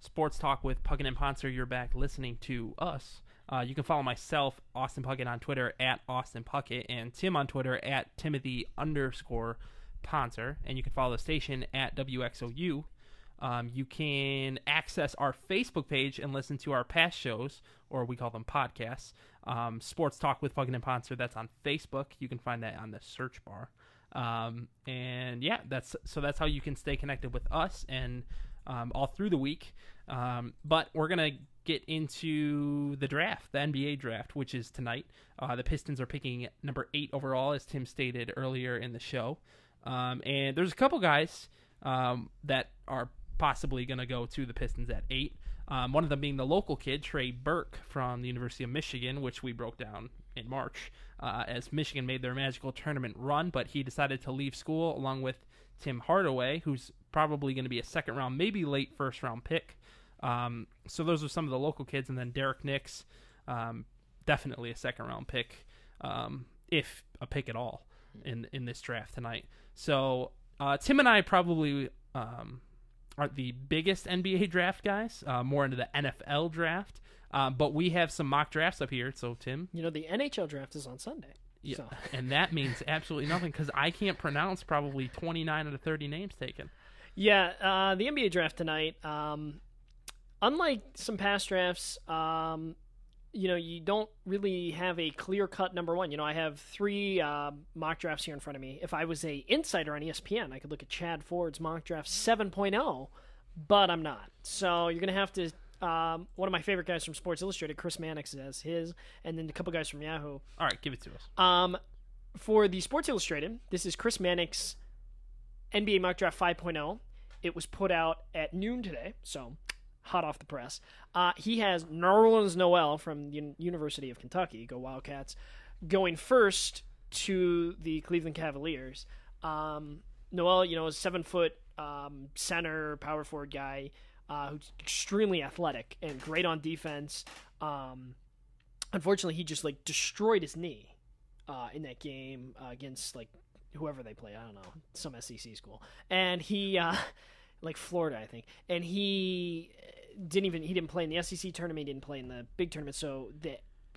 Sports Talk with Puckett and Pontzer. You're back listening to us. You can follow myself, Austin Puckett, on Twitter at Austin Puckett, and Tim on Twitter at Timothy_Pontzer. And you can follow the station at WXOU. You can access our Facebook page and listen to our past shows, or we call them podcasts. Sports Talk with Puckett and Pontzer. That's on Facebook. You can find that on the search bar. And yeah, that's how you can stay connected with us and all through the week. But we're gonna get into the draft, the NBA draft, which is tonight. The Pistons are picking number 8 overall, as Tim stated earlier in the show. And there's a couple guys that are possibly going to go to the Pistons at 8. One of them being the local kid, Trey Burke, from the University of Michigan, which we broke down in March, as Michigan made their magical tournament run, but he decided to leave school along with Tim Hardaway, who's probably going to be a second-round, maybe late first-round pick. So those are some of the local kids, and then Derek Nix, definitely a second-round pick, if a pick at all, in this draft tonight. So Tim and I probably aren't the biggest NBA draft guys, more into the NFL draft, but we have some mock drafts up here. So Tim, the NHL draft is on Sunday. Yeah, so. And that means absolutely nothing because I can't pronounce probably 29 out of 30 names taken. Yeah, the NBA draft tonight. Unlike some past drafts, you don't really have a clear-cut number one. I have 3 mock drafts here in front of me. If I was a insider on ESPN, I could look at Chad Ford's mock draft 7.0, but I'm not. So you're going to have to one of my favorite guys from Sports Illustrated, Chris Mannix, has his, and then a couple guys from Yahoo. All right, give it to us. For the Sports Illustrated, this is Chris Mannix NBA mock draft 5.0. It was put out at noon today, so hot off the press. He has Nerlens Noel from the University of Kentucky, go Wildcats, going first to the Cleveland Cavaliers. Noel, is a 7-foot center, power forward guy who's extremely athletic and great on defense. Unfortunately, he just destroyed his knee in that game against whoever they play. I don't know, some SEC school, and he Florida, I think, and he didn't play in the SEC tournament. He didn't play in the big tournament, so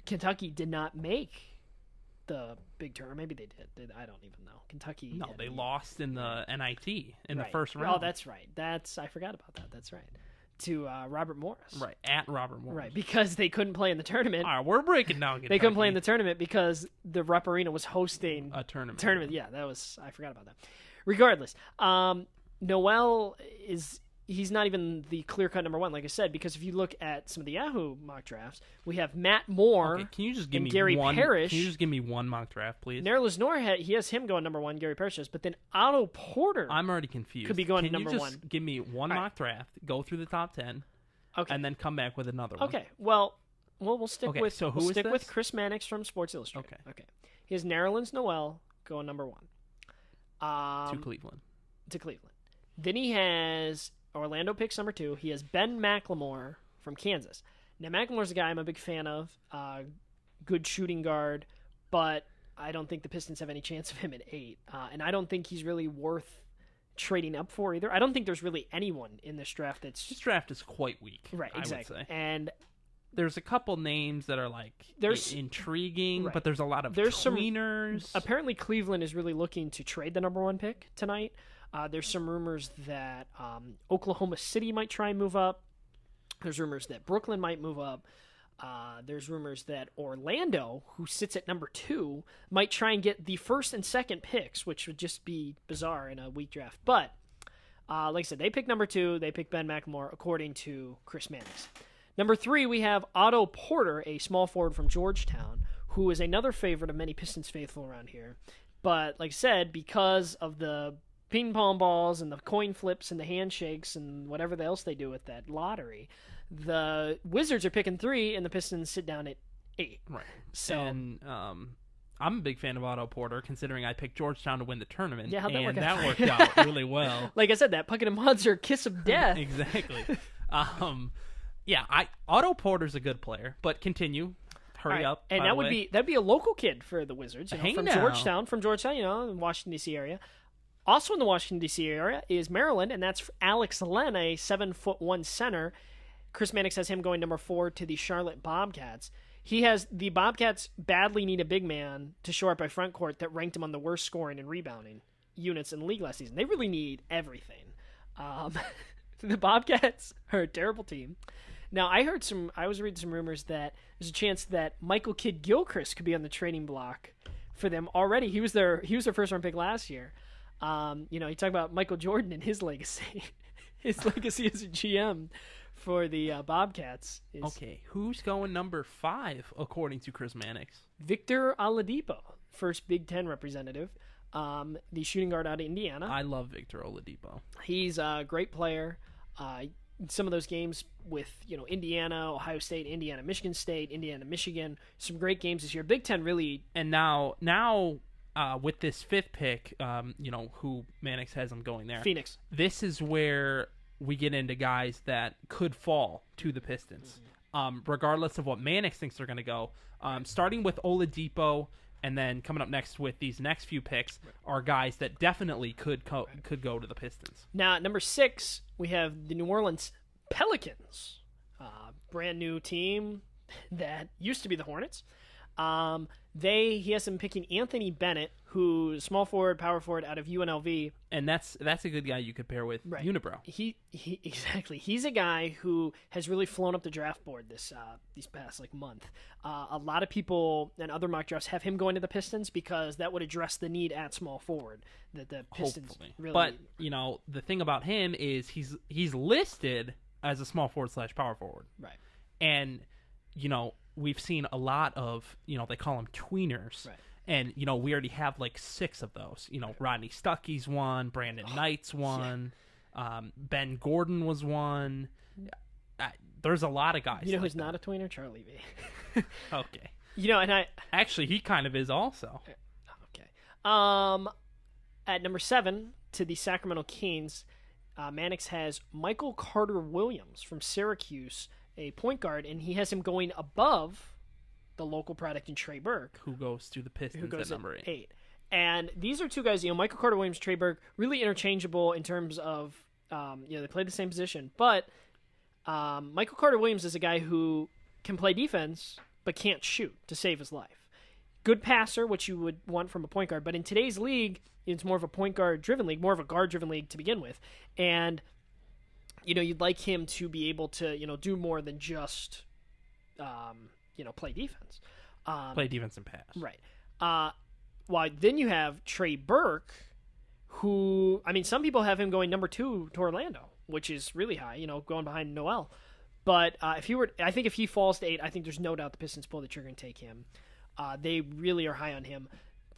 Kentucky did not make the big tournament. Maybe they did. I don't even know. Kentucky. No, they lost in the NIT in the first round. Oh, that's right. I forgot about that. That's right. To Robert Morris. Right, at Robert Morris. Right, because they couldn't play in the tournament. All right, we're breaking down Kentucky. They couldn't play in the tournament because the Rupp Arena was hosting a tournament. Yeah, I forgot about that. Regardless, Noel he's not even the clear-cut number one, like I said, because if you look at some of the Yahoo mock drafts, we have Matt Moore and Gary Parrish. Can you just give me one mock draft, please? Nerlens Noel, he has him going number one, Gary Parrish does, but then Otto Porter. I'm already confused. Could be going number one. Can you just give me one mock draft, go through the top 10, and then come back with another one? Okay, well we'll stick with so who is this? with Chris Mannix from Sports Illustrated. Okay. He has Nerlens Noel going number one. To Cleveland. Then he has Orlando picks number 2. He has Ben McLemore from Kansas. Now, McLemore's a guy I'm a big fan of. Good shooting guard, but I don't think the Pistons have any chance of him at 8. And I don't think he's really worth trading up for either. I don't think there's really anyone in this draft that's... This draft is quite weak. Right, exactly. I would say. And there's a couple names that are intriguing, but there's a lot of tweeners. Apparently, Cleveland is really looking to trade the number 1 pick tonight. There's some rumors that Oklahoma City might try and move up. There's rumors that Brooklyn might move up. There's rumors that Orlando, who sits at number 2, might try and get the first and second picks, which would just be bizarre in a weak draft. But, like I said, they pick number 2. They pick Ben McLemore, according to Chris Mannix. Number 3, we have Otto Porter, a small forward from Georgetown, who is another favorite of many Pistons faithful around here. But, like I said, because of the ping pong balls and the coin flips and the handshakes and whatever else they do with that lottery, the Wizards are picking 3 and the Pistons sit down at 8. Right. So, and I'm a big fan of Otto Porter, considering I picked Georgetown to win the tournament. Yeah, how'd that work out? That worked out really well. Like I said, that Puckett and Pontzer kiss of death. Exactly. Otto Porter's a good player, but continue. Hurry up. And that'd be a local kid for the Wizards, from Georgetown, in Washington D.C. area. Also in the Washington, D.C. area is Maryland, and that's Alex Len, a 7'1" center. Chris Mannix has him going number 4 to the Charlotte Bobcats. The Bobcats badly need a big man to shore up a front court that ranked them on the worst scoring and rebounding units in the league last season. They really need everything. The Bobcats are a terrible team. Now, I was reading some rumors that there's a chance that Michael Kidd-Gilchrist could be on the trading block for them already. He was their first round pick last year. You talk about Michael Jordan and his legacy. His legacy as a GM for the Bobcats. Okay, who's going number 5 according to Chris Mannix? Victor Oladipo, first Big Ten representative, the shooting guard out of Indiana. I love Victor Oladipo. He's a great player. Some of those games with Indiana, Ohio State, Indiana, Michigan State, Indiana, Michigan, some great games this year. Big Ten really. And now with this 5th pick, who Mannix has them going there. Phoenix. This is where we get into guys that could fall to the Pistons, regardless of what Mannix thinks they're going to go. Starting with Oladipo, and then coming up next with these next few picks are guys that definitely could go to the Pistons. Now, at number 6, we have the New Orleans Pelicans, brand new team that used to be the Hornets. He has them picking Anthony Bennett, who's small forward, power forward out of UNLV, and that's a good guy you could pair with Unibrow. He exactly. He's a guy who has really flown up the draft board these past month. A lot of people and other mock drafts have him going to the Pistons because that would address the need at small forward that the Pistons Hopefully. really. But need. The thing about him is he's listed as a small forward / power forward, right? And we've seen a lot of, they call them tweeners. Right. And, we already have 6 of those. Rodney Stuckey's one, Brandon Knight's one, Ben Gordon was one. There's a lot of guys. Who's not a tweener? Charlie V. Okay. And I... Actually, he kind of is also. Okay. At number 7, to the Sacramento Kings, Mannix has Michael Carter-Williams from Syracuse, a point guard, and he has him going above the local product in Trey Burke, who goes to the Pistons at number 8. And these are two guys, Michael Carter-Williams, Trey Burke, really interchangeable in terms of, they play the same position. But Michael Carter-Williams is a guy who can play defense but can't shoot to save his life. Good passer, which you would want from a point guard. But in today's league, it's more of a point guard-driven league, more of a guard-driven league to begin with. And you'd like him to be able to, do more than just, play defense. Play defense and pass. Right. Then you have Trey Burke, who, some people have him going number 2 to Orlando, which is really high, going behind Noel. But I think if he falls to 8, I think there's no doubt the Pistons pull the trigger and take him. They really are high on him.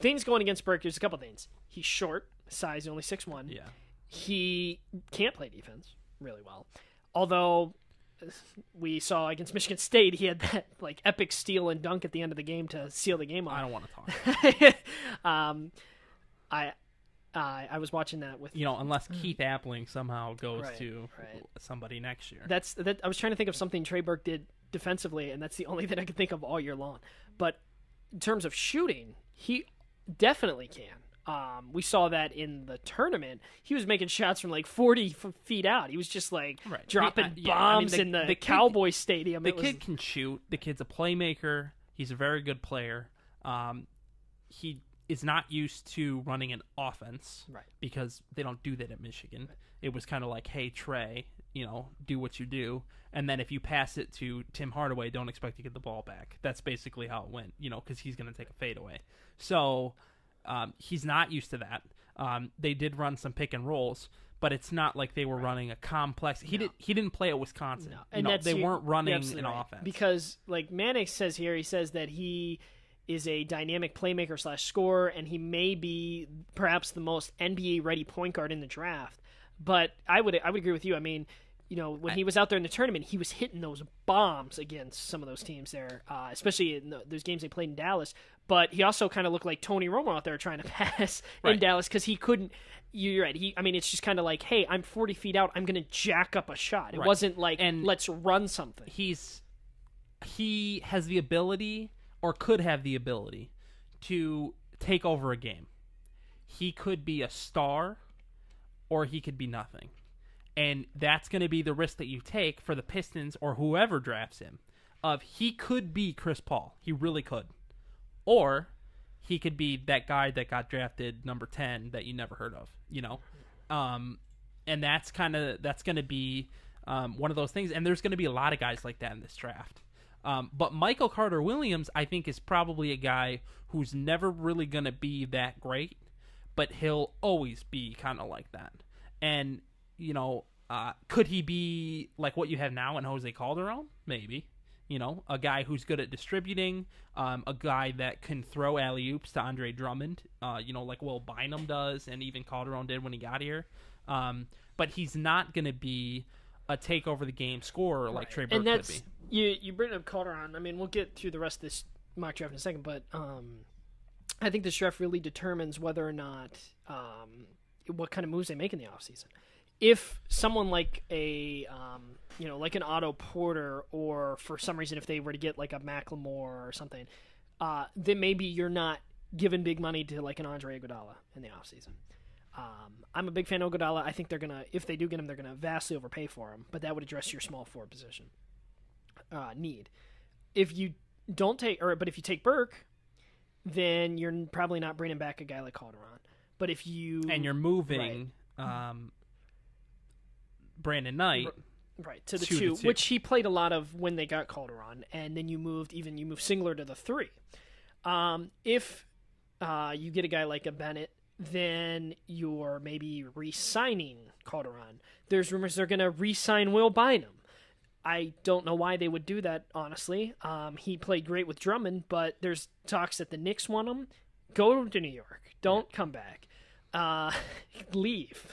Things going against Burke, there's a couple things. He's short, size only 6'1". Yeah. He can't play defense really well. Although we saw against Michigan State, he had that epic steal and dunk at the end of the game to seal the game off. I don't want to talk. I was watching that with unless Keith Appling somehow goes to somebody next year. I was trying to think of something Trey Burke did defensively, and that's the only thing I could think of all year long. But in terms of shooting, he definitely can. We saw that in the tournament. He was making shots from 40 feet out. He was just dropping bombs in the Cowboy Stadium. The kid can shoot. The kid's a playmaker. He's a very good player. He is not used to running an offense, right? Because they don't do that at Michigan. Right. It was kind of like, hey, Trey, do what you do. And then if you pass it to Tim Hardaway, don't expect to get the ball back. That's basically how it went, because he's going to take a fadeaway. So he's not used to that. They did run some pick and rolls, but it's not like they were running a complex. He didn't play at Wisconsin. No. And they weren't running an offense. Because Mannix says here, he says that he is a dynamic playmaker / scorer, and he may be perhaps the most NBA ready point guard in the draft. But I would agree with you. When he was out there in the tournament, he was hitting those bombs against some of those teams there, especially in those games they played in Dallas. But he also kind of looked like Tony Romo out there trying to pass in Dallas because he couldn't. You're right. It's just kind of like, hey, I'm 40 feet out. I'm going to jack up a shot. It wasn't like, let's run something. He has the ability, or could have the ability, to take over a game. He could be a star, or he could be nothing. And that's going to be the risk that you take for the Pistons or whoever drafts him. He could be Chris Paul. He really could. Or he could be that guy that got drafted number 10 that you never heard of, and that's going to be one of those things. And there's going to be a lot of guys like that in this draft. But Michael Carter-Williams, I think, is probably a guy who's never really going to be that great, but he'll always be kind of like that. And, could he be like what you have now in Jose Calderon? Maybe. A guy who's good at distributing, a guy that can throw alley-oops to Andre Drummond, like Will Bynum does, and even Calderon did when he got here. But he's not going to be a take-over-the-game scorer like Trey Burke could be. You bring up Calderon. I mean, we'll get through the rest of this mock draft in a second, but I think this draft really determines whether or not what kind of moves they make in the offseason. If someone like like an Otto Porter, or for some reason if they were to get like a Macklemore or something, then maybe you're not giving big money to like an Andre Iguodala in the offseason. I'm a big fan of Iguodala. I think they're gonna, if they do get him, they're gonna vastly overpay for him. But that would address your small forward position need. If you don't take, but if you take Burke, then you're probably not bringing back a guy like Calderon. But if you you're moving. Right. Brandon Knight, right, to the two, which he played a lot of when they got Calderon, and then you moved Singler to the 3. If you get a guy like a Bennett, then you're maybe re-signing Calderon. There's rumors they're going to re-sign Will Bynum. I don't know why they would do that, honestly. He played great with Drummond, but there's talks that the Knicks want him. Go to New York. Don't come back. Leave.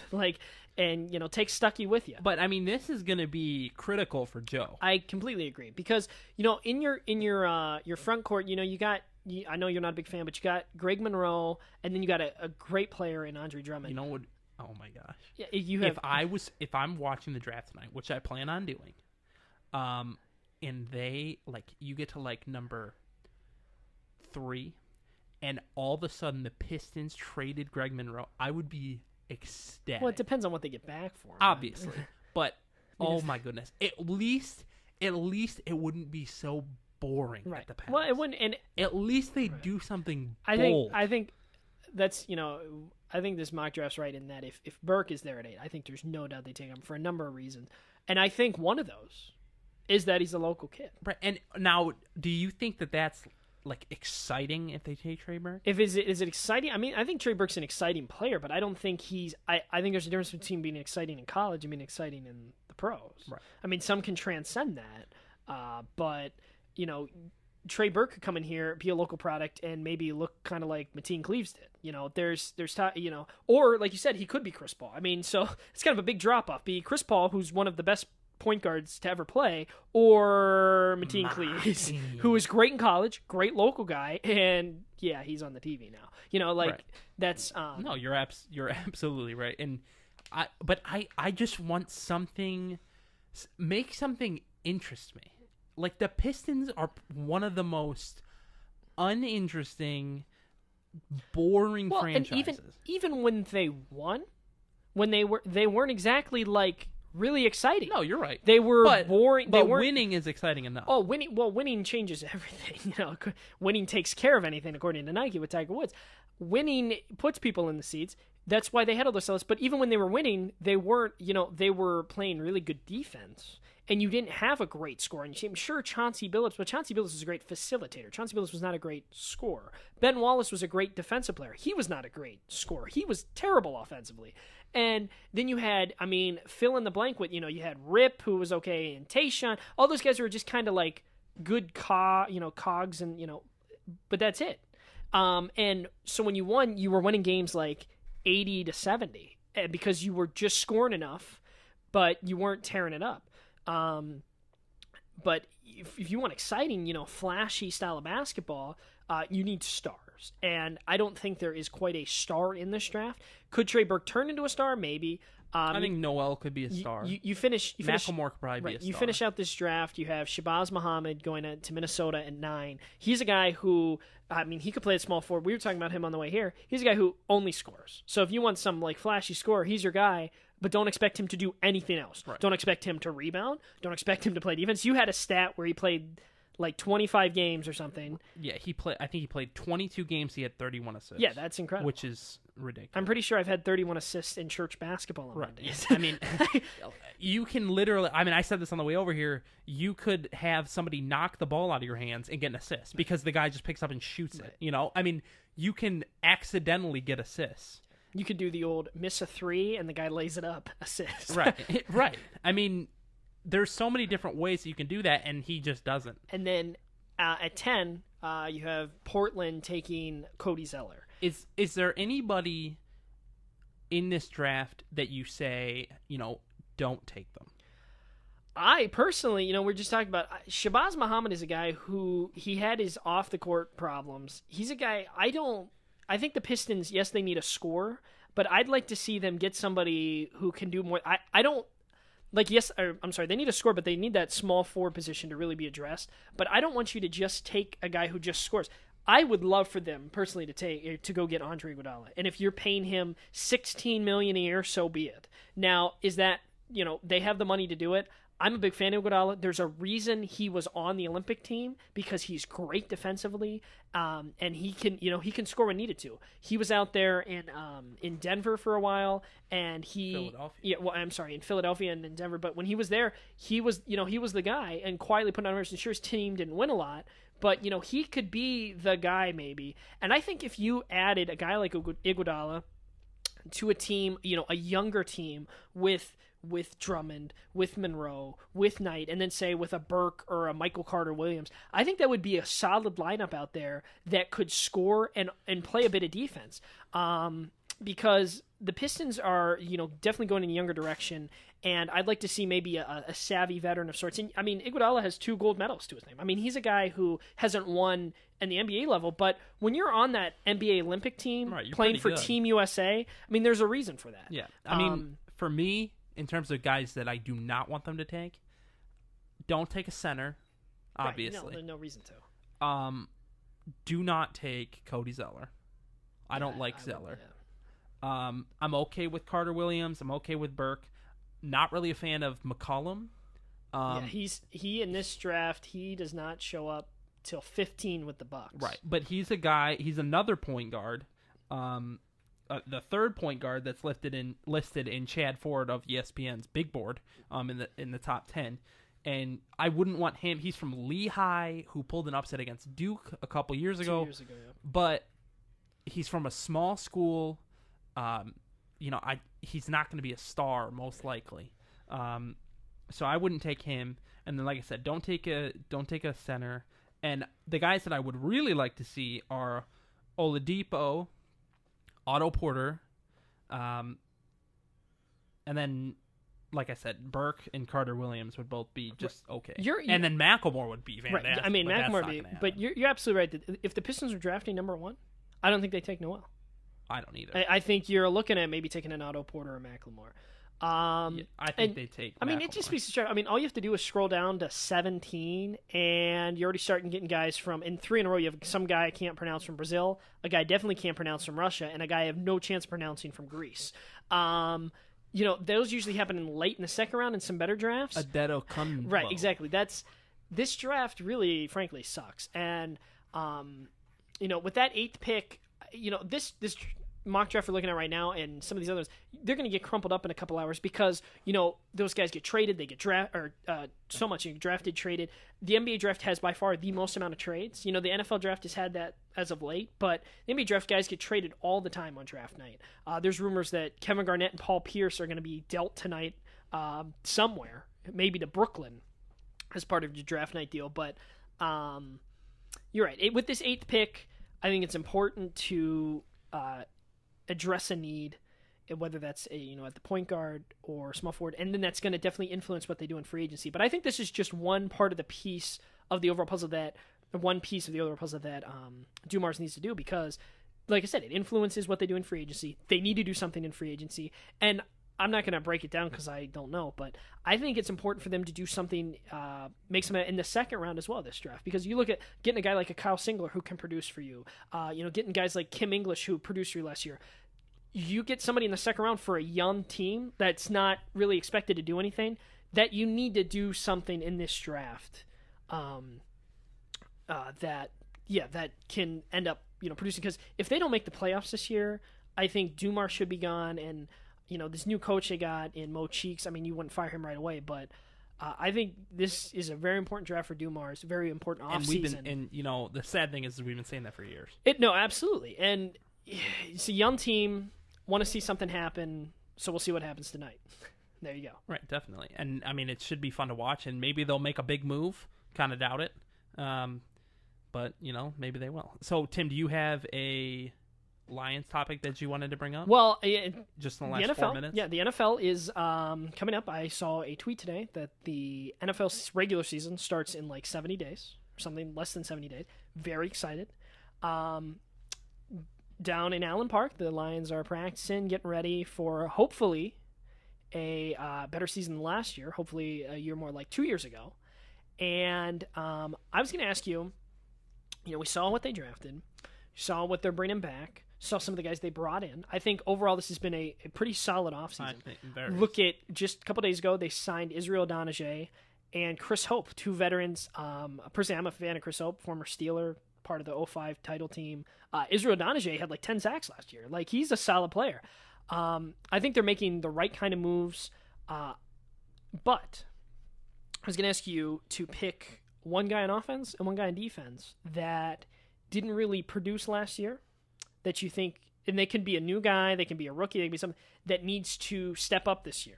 And take Stuckey with you. But I mean, this is going to be critical for Joe. I completely agree because in your front court, you got. I know you're not a big fan, but you got Greg Monroe, and then you got a great player in Andre Drummond. You know what? Oh my gosh! Yeah, you have. If I'm watching the draft tonight, which I plan on doing, and they you get to number 3, and all of a sudden the Pistons traded Greg Monroe, I would be ecstatic. Well, it depends on what they get back for him. Obviously. But oh my goodness. At least it wouldn't be so boring at the pass. Well, it wouldn't, and at least they do something bold. I think that's I think this mock draft's right in that if Burke is there at 8, I think there's no doubt they take him for a number of reasons. And I think one of those is that he's a local kid. Right. And now, do you think that that's exciting if they take Trey Burke? Is it exciting? I mean, I think Trey Burke's an exciting player, but I don't think he's. I think there's a difference between being exciting in college and being exciting in the pros. Right. I mean, some can transcend that, but Trey Burke could come in here, be a local product, and maybe look kind of like Mateen Cleaves did. There's or like you said, he could be Chris Paul. I mean, so it's kind of a big drop off. Be Chris Paul, who's one of the best point guards to ever play, or Mateen Cleaves, who was great in college, great local guy, and yeah, he's on the TV now. Right. That's no, you're absolutely right. And I just want make something interest me. The Pistons are one of the most uninteresting, boring franchises. And even when they won, when they weren't exactly really exciting. No, you're right. They were boring. But winning is exciting enough. Oh, winning changes everything. Winning takes care of anything, according to Nike with Tiger Woods. Winning puts people in the seats. That's why they had all those sellers. But even when they were winning, they weren't. They were playing really good defense, and you didn't have a great scoring team. Sure, Chauncey Billups, but Chauncey Billups was a great facilitator. Chauncey Billups was not a great scorer. Ben Wallace was a great defensive player. He was not a great scorer. He was terrible offensively. And then you had, fill in the blank with, you had Rip, who was okay, and Tayshaun. All those guys were just kind of good cogs, and, but that's it. And so when you won, you were winning games 80-70 because you were just scoring enough, but you weren't tearing it up. But if you want exciting, flashy style of basketball, you need stars. And I don't think there is quite a star in this draft. Could Trey Burke turn into a star? Maybe. I think Noel could be a star. You finish. Macklemore could probably be a star. You finish out this draft. You have Shabazz Muhammad going to Minnesota at 9. He's a guy who, I mean, he could play at small forward. We were talking about him on the way here. He's a guy who only scores. So if you want some like flashy scorer, he's your guy. But don't expect him to do anything else. Right. Don't expect him to rebound. Don't expect him to play defense. You had a stat where he played like 25 games or something. Yeah, I think he played 22 games. He had 31 assists. Yeah, that's incredible. Which is ridiculous. I'm pretty sure I've had 31 assists in church basketball on Mondays. I mean, you can literally. I mean, I said this on the way over here. You could have somebody knock the ball out of your hands and get an assist because the guy just picks up and shoots it. You know, I mean, you can accidentally get assists. You could do the old miss a 3 and the guy lays it up assist. Right, right. I mean, there's so many different ways that you can do that, and he just doesn't. And then at 10, you have Portland taking Cody Zeller. Is there anybody in this draft that you say, don't take them? I personally, we're just talking about Shabazz Muhammad is a guy who he had his off the court problems. He's a guy I think the Pistons, yes, they need a scorer, but I'd like to see them get somebody who can do more. I don't I'm sorry, they need a score, but they need that small forward position to really be addressed. But I don't want you to just take a guy who just scores. I would love for them personally to go get Andre Iguodala, and if you're paying him $16 million a year, so be it. Now, is that they have the money to do it? I'm a big fan of Iguodala. There's a reason he was on the Olympic team because he's great defensively, and he can score when needed to. He was out there in Denver for a while, and in Philadelphia and in Denver. But when he was there, he was the guy and quietly put on numbers. And sure, his team didn't win a lot, but he could be the guy maybe. And I think if you added a guy like Iguodala to a team, a younger team with Drummond, with Monroe, with Knight, and then say with a Burke or a Michael Carter-Williams, I think that would be a solid lineup out there that could score and play a bit of defense. Because the Pistons are, definitely going in a younger direction, and I'd like to see maybe a savvy veteran of sorts. And, I mean, Iguodala has 2 gold medals to his name. I mean, he's a guy who hasn't won in the NBA level, but when you're on that NBA Olympic team playing for Team USA, I mean, there's a reason for that. Yeah. I mean, for me, in terms of guys that I do not want them to take, don't take a center, obviously. Right, no reason to. Do not take Cody Zeller. I don't like Zeller. I'm okay with Carter-Williams. I'm okay with Burke. Not really a fan of McCollum. He in this draft, he does not show up till 15 with the Bucks. Right, but he's another point guard. The third point guard that's listed in Chad Ford of ESPN's big board in the top 10, and I wouldn't want him. He's from Lehigh, who pulled an upset against Duke a couple years ago. 2 years ago, yeah. But he's from a small school. He's not going to be a star most likely. So I wouldn't take him. And then, like I said, don't take a center. And the guys that I would really like to see are Oladipo, Otto Porter, and then, like I said, Burke and Carter-Williams would both be just okay. And then Macklemore would be fantastic. Right. I mean, Macklemore would be. But you're absolutely right. If the Pistons were drafting number 1, I don't think they take Noel. I don't either. I think you're looking at maybe taking an Otto Porter or Macklemore. I think they take. I mean, it just speaks to. I mean, all you have to do is scroll down to 17, and you're already starting getting guys from in 3 in a row. You have some guy I can't pronounce from Brazil, a guy I definitely can't pronounce from Russia, and a guy I have no chance of pronouncing from Greece. Those usually happen in late in the second round in some better drafts. Adeto Kunbo. Right, exactly. This draft really, frankly, sucks. And with that 8th pick, this mock draft we're looking at right now and some of these others, they're going to get crumpled up in a couple hours because, those guys get traded, they get drafted, traded. The NBA draft has by far the most amount of trades. The NFL draft has had that as of late, but the NBA draft guys get traded all the time on draft night. There's rumors that Kevin Garnett and Paul Pierce are going to be dealt tonight somewhere, maybe to Brooklyn as part of the draft night deal. But you're right. With this 8th pick, I think it's important to address a need, whether that's at the point guard or small forward, and then that's going to definitely influence what they do in free agency. But I think this is just one part of the piece of the overall puzzle that Dumars needs to do because, like I said, it influences what they do in free agency. They need to do something in free agency, and I'm not going to break it down because I don't know, but I think it's important for them to do something, make some in the second round as well this draft, because you look at getting a guy like a Kyle Singler who can produce for you, getting guys like Kim English who produced for you last year. You get somebody in the second round for a young team that's not really expected to do anything, that you need to do something in this draft that can end up producing. Because if they don't make the playoffs this year, I think Dumars should be gone, and this new coach they got in Mo Cheeks, I mean, you wouldn't fire him right away, but I think this is a very important draft for Dumars, very important offseason. And the sad thing is we've been saying that for years. No, absolutely. And it's a young team, want to see something happen, so we'll see what happens tonight. There you go. Right, definitely. And, I mean, it should be fun to watch, and maybe they'll make a big move. Kind of doubt it. But, maybe they will. So, Tim, do you have a Lions topic that you wanted to bring up? Well, just in the last 4 minutes? Yeah, the NFL is coming up. I saw a tweet today that the NFL regular season starts in like 70 days, or something less than 70 days. Very excited. Down in Allen Park, the Lions are practicing, getting ready for hopefully a better season than last year, hopefully a year more like 2 years ago. And I was going to ask you, we saw what they drafted, saw what they're bringing back, saw some of the guys they brought in. I think overall this has been a pretty solid offseason. Look at just a couple days ago, they signed Israel Donahue and Chris Hope, two veterans. Personally, I'm a fan of Chris Hope, former Steeler, part of the 2005 title team. Israel Donahue had like 10 sacks last year. Like, he's a solid player. I think they're making the right kind of moves. But I was going to ask you to pick one guy on offense and one guy on defense that didn't really produce last year, that you think, and they can be a new guy, they can be a rookie, they can be something that needs to step up this year.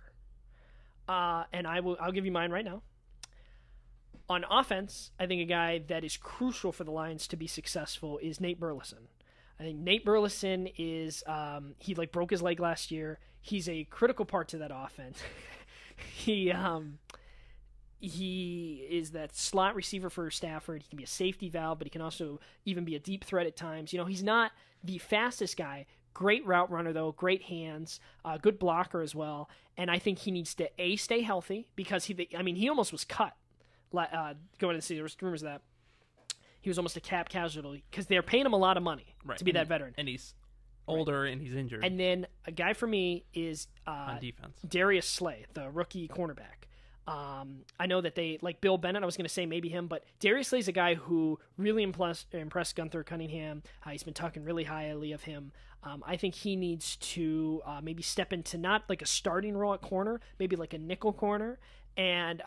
And I'll give you mine right now. On offense, I think a guy that is crucial for the Lions to be successful is Nate Burleson. I think Nate Burleson is he broke his leg last year. He's a critical part to that offense. He is that slot receiver for Stafford. He can be a safety valve, but he can also even be a deep threat at times. He's not the fastest guy. Great route runner, though. Great hands. Good blocker as well. And I think he needs to, stay healthy, because he almost was cut going into the season. There was rumors of that. He was almost a cap casualty because they're paying him a lot of money to be that veteran. And he's older and he's injured. And then a guy for me is on defense, Darius Slay, the rookie cornerback. I know that they like Bill Bennett. I was going to say maybe him, but Darius Slay is a guy who really impressed Gunther Cunningham. He's been talking really highly of him. I think he needs to maybe step into not like a starting role at corner, maybe like a nickel corner. And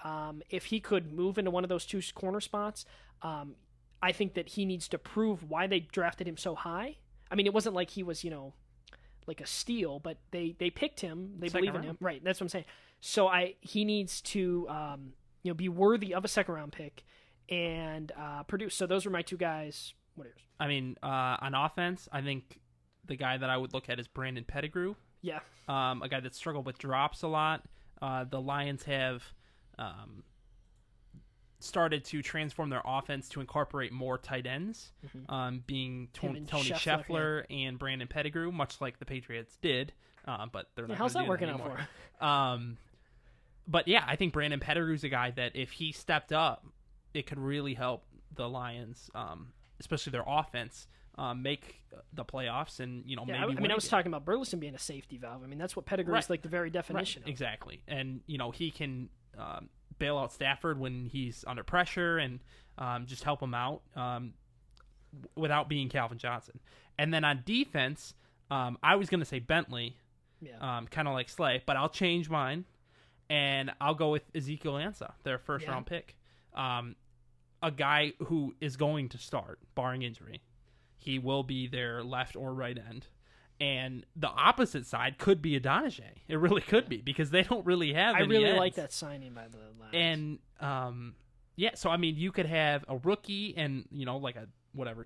if he could move into one of those two corner spots, I think that he needs to prove why they drafted him so high. I mean, it wasn't like he was, like a steal, but they picked him. They believe in him. Right, that's what I'm saying. So he needs to be worthy of a second-round pick and produce. So those were my two guys. What are yours? I mean, on offense, I think the guy that I would look at is Brandon Pettigrew. Yeah. A guy that struggled with drops a lot. The Lions have started to transform their offense to incorporate more tight ends, being Tony Scheffler and Brandon Pettigrew, much like the Patriots did, but they're not. How's that working out for? But yeah, I think Brandon Pettigrew's a guy that if he stepped up, it could really help the Lions, especially their offense, make the playoffs and maybe. I was talking about Burleson being a safety valve. I mean, that's what Pettigrew is like the very definition of. Exactly, and he can bail out Stafford when he's under pressure and just help him out without being Calvin Johnson. And then on defense, I was going to say Bentley, kind of like Slay, but I'll change mine, and I'll go with Ezekiel Ansah, their first-round pick. A guy who is going to start, barring injury. He will be their left or right end. And the opposite side could be Donahue. It really could be, because they don't really have any ends. Like that signing by the Lions. And, so, I mean, you could have a rookie and, like a,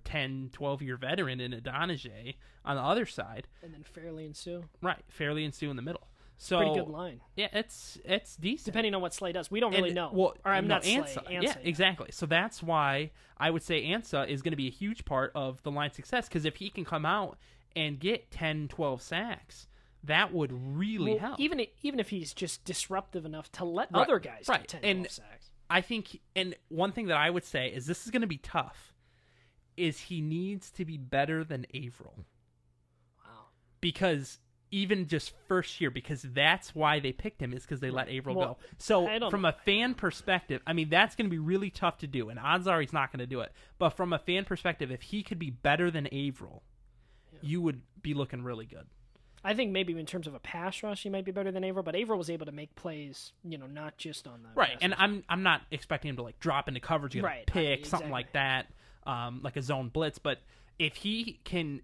10, 12-year veteran in a Donahue on the other side. And then Fairley and Sue. Right, Fairley and Sue in the middle. So pretty good line. Yeah, it's decent. Depending on what Slay does. We don't really know. Well, or I'm not Ansah. Slay. Yeah, exactly. So that's why I would say Ansah is going to be a huge part of the line's success, because if he can come out and get 10, 12 sacks, that would really help. Even if he's just disruptive enough to let other guys get 10, 12 sacks. I think, and one thing that I would say is this is going to be tough, is he needs to be better than Averill. Wow. Because even just first year, because that's why they picked him, is because they let Averill go. So from a fan perspective, I mean, that's going to be really tough to do, and odds are he's not going to do it. But from a fan perspective, if he could be better than Averill, you would be looking really good. I think maybe in terms of a pass rush, he might be better than Averill, but Averill was able to make plays, not just on the right. And I'm not expecting him to like drop into coverage, get a pick, something like that, like a zone blitz. But if he can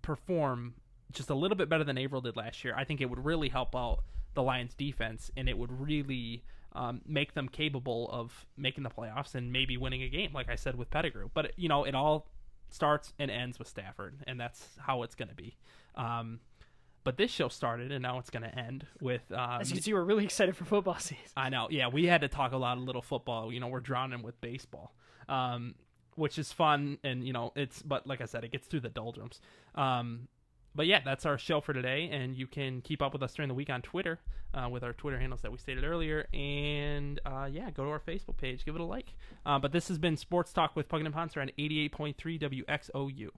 perform just a little bit better than Averill did last year, I think it would really help out the Lions defense, and it would really make them capable of making the playoffs and maybe winning a game, like I said with Pettigrew. But it all starts and ends with Stafford, and that's how it's going to be. But this show started, and now it's going to end with... As you can see, we're really excited for football season. I know. Yeah, we had to talk a lot of little football. We're drowning with baseball, which is fun, and, but like I said, it gets through the doldrums. But yeah, that's our show for today, and you can keep up with us during the week on Twitter with our Twitter handles that we stated earlier, and go to our Facebook page, give it a like. But this has been Sports Talk with Puckett and Pontzer on 88.3 WXOU.